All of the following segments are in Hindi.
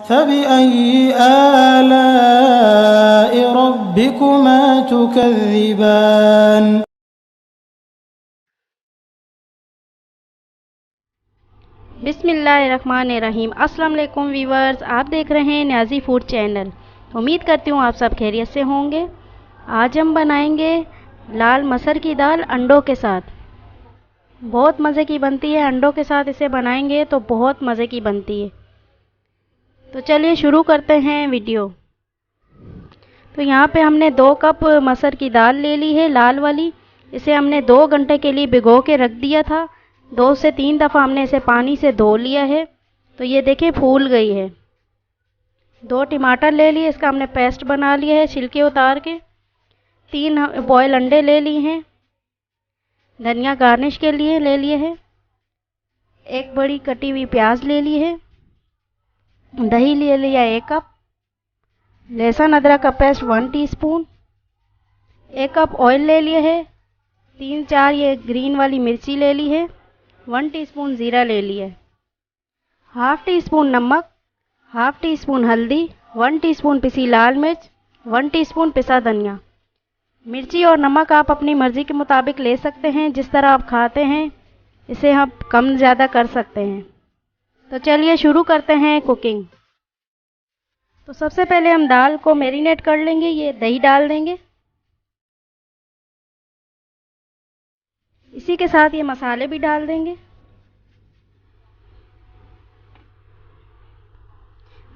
फ़बिअय्यि आलाइ रब्बिकुमा तुकज़्ज़िबान। बिस्मिल्लाहिर्रहमानिर्रहीम। अस्सलाम वालेकुम वीवर्स, आप देख रहे हैं न्याज़ी फूड चैनल। उम्मीद करती हूँ आप सब खैरियत से होंगे। आज हम बनाएंगे लाल मसर की दाल अंडों के साथ। बहुत मज़े की बनती है, अंडों के साथ इसे बनाएंगे तो बहुत मज़े की बनती है। तो चलिए शुरू करते हैं वीडियो। तो यहाँ पे हमने 2 कप मसर की दाल ले ली है, लाल वाली। इसे हमने 2 घंटे के लिए भिगो के रख दिया था। 2 से 3 दफ़ा हमने इसे पानी से धो लिया है। तो ये देखें फूल गई है। 2 टमाटर ले लिए, इसका हमने पेस्ट बना लिया है छिलके उतार के। 3 बॉयल अंडे ले लिए हैं। धनिया गार्निश के लिए ले लिए हैं। 1 बड़ी कटी हुई प्याज ले ली है। दही ले लिया 1 कप। लहसुन अदरक का पेस्ट 1 टीस्पून। 1 कप ऑयल ले लिया है। 3-4 ये ग्रीन वाली मिर्ची ले ली है। 1 टीस्पून ज़ीरा ले लिया है। हाफ़ टी स्पून नमक, हाफ़ टी स्पून हल्दी, 1 टीस्पून पिसी लाल मिर्च, 1 टीस्पून पिसा धनिया। मिर्ची और नमक आप अपनी मर्ज़ी के मुताबिक ले सकते हैं, जिस तरह आप खाते हैं इसे हम कम ज़्यादा कर सकते हैं। तो चलिए शुरू करते हैं कुकिंग। तो सबसे पहले हम दाल को मैरिनेट कर लेंगे। ये दही डाल देंगे। इसी के साथ ये मसाले भी डाल देंगे।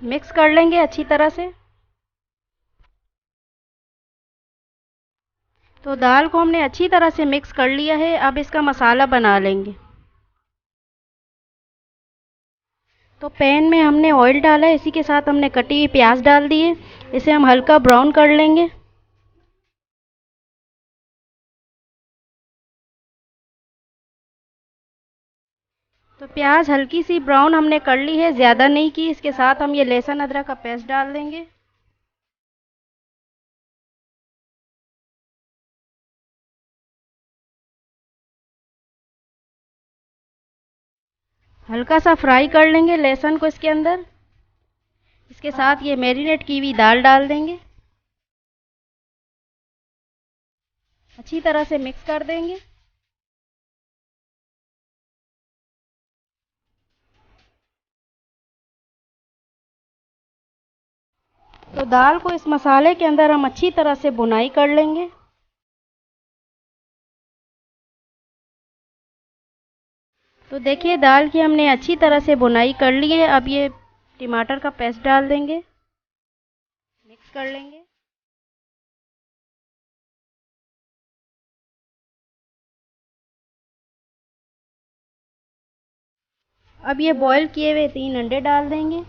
मिक्स कर लेंगे अच्छी तरह से। तो दाल को हमने अच्छी तरह से मिक्स कर लिया है। अब इसका मसाला बना लेंगे। तो पैन में हमने ऑयल डाला है, इसी के साथ हमने कटी हुई प्याज डाल दी है। इसे हम हल्का ब्राउन कर लेंगे। तो प्याज हल्की सी ब्राउन हमने कर ली है, ज़्यादा नहीं की। इसके साथ हम ये लहसुन अदरक का पेस्ट डाल देंगे। हल्का सा फ्राई कर लेंगे लहसुन को इसके अंदर। इसके साथ ये मैरिनेट की हुई दाल डाल देंगे। अच्छी तरह से मिक्स कर देंगे। तो दाल को इस मसाले के अंदर हम अच्छी तरह से भुनाई कर लेंगे। तो देखिए दाल की हमने अच्छी तरह से भुनाई कर ली है। अब ये टमाटर का पेस्ट डाल देंगे, मिक्स कर लेंगे। अब ये बॉईल किए हुए 3 अंडे डाल देंगे।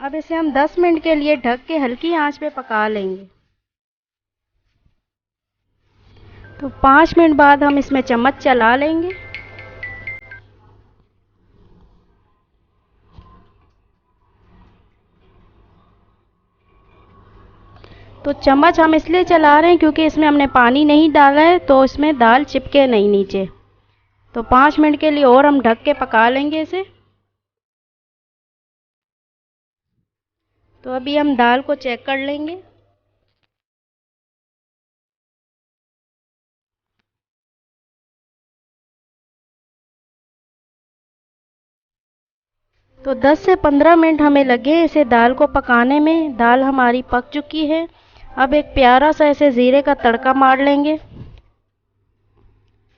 अब इसे हम 10 मिनट के लिए ढक के हल्की आंच पे पका लेंगे। तो 5 मिनट बाद हम इसमें चम्मच चला लेंगे। तो चम्मच हम इसलिए चला रहे हैं क्योंकि इसमें हमने पानी नहीं डाला है, तो इसमें दाल चिपके नहीं नीचे। तो 5 मिनट के लिए और हम ढक के पका लेंगे इसे। तो अभी हम दाल को चेक कर लेंगे। तो 10 से 15 मिनट हमें लगे इसे दाल को पकाने में। दाल हमारी पक चुकी है। अब एक प्यारा सा ऐसे ज़ीरे का तड़का मार लेंगे।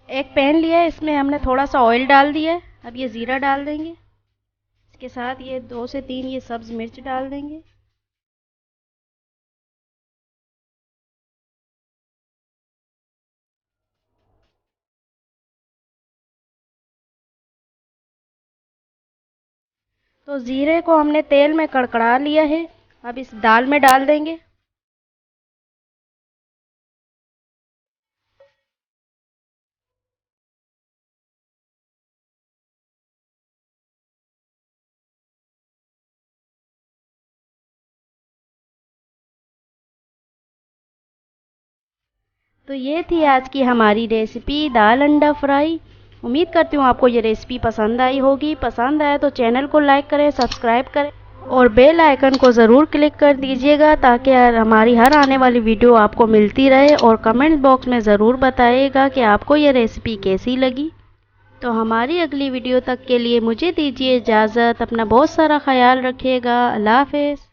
एक पैन लिया है, इसमें हमने थोड़ा सा ऑयल डाल दिया है। अब ये ज़ीरा डाल देंगे। इसके साथ ये 2 से 3 ये सब्ज़ मिर्च डाल देंगे। तो ज़ीरे को हमने तेल में कड़कड़ा लिया है। अब इस दाल में डाल देंगे। तो ये थी आज की हमारी रेसिपी दाल अंडा फ्राई। उम्मीद करती हूँ आपको ये रेसिपी पसंद आई होगी। पसंद आए तो चैनल को लाइक करें, सब्सक्राइब करें और बेल आइकन को ज़रूर क्लिक कर दीजिएगा ताकि हमारी हर आने वाली वीडियो आपको मिलती रहे। और कमेंट बॉक्स में ज़रूर बताइएगा कि आपको ये रेसिपी कैसी लगी। तो हमारी अगली वीडियो तक के लिए मुझे दीजिए इजाज़त। अपना बहुत सारा ख्याल रखिएगा। अल्लाह हाफ़िज़।